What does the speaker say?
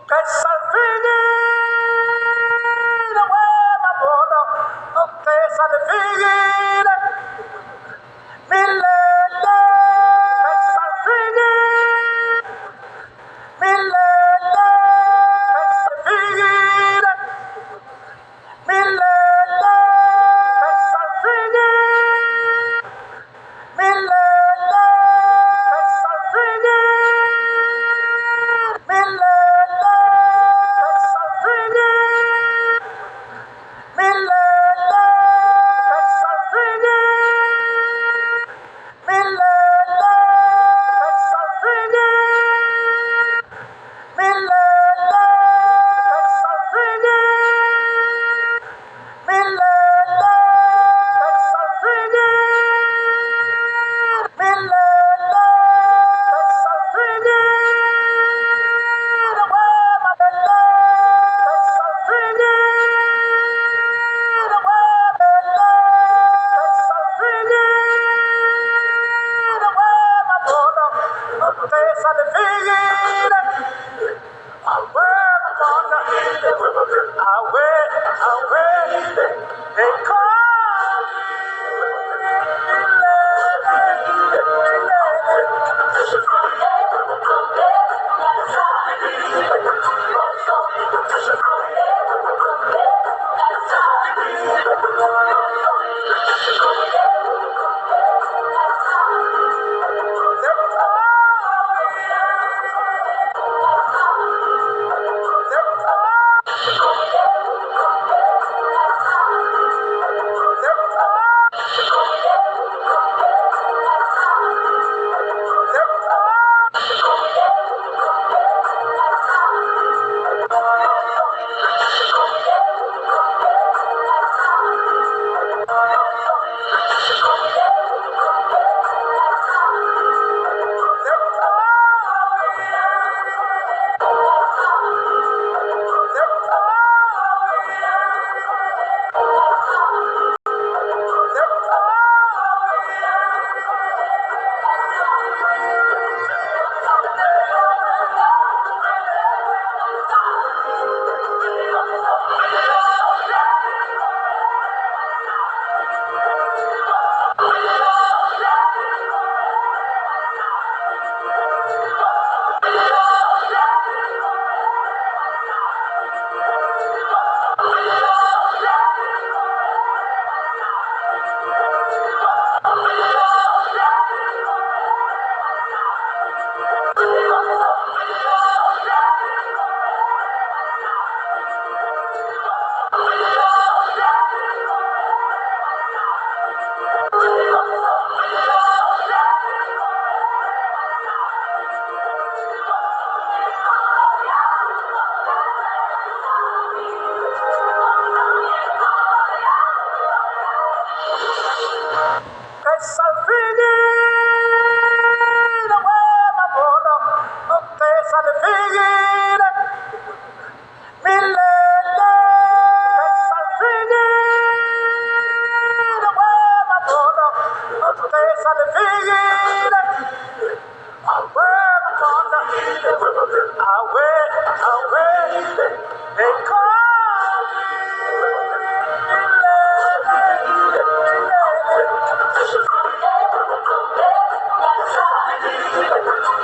Che salvini la buona buona, che salvini mille che salvini mille che salvini mille che salvini mille che salvini mille che salvini mille che salvini mille che salvini mille che salvini mille che salvini mille che salvini Salvini, la buona buona, che salvini, mille che salvini, la buona buona, che salvini, buona buona, away, they call mille.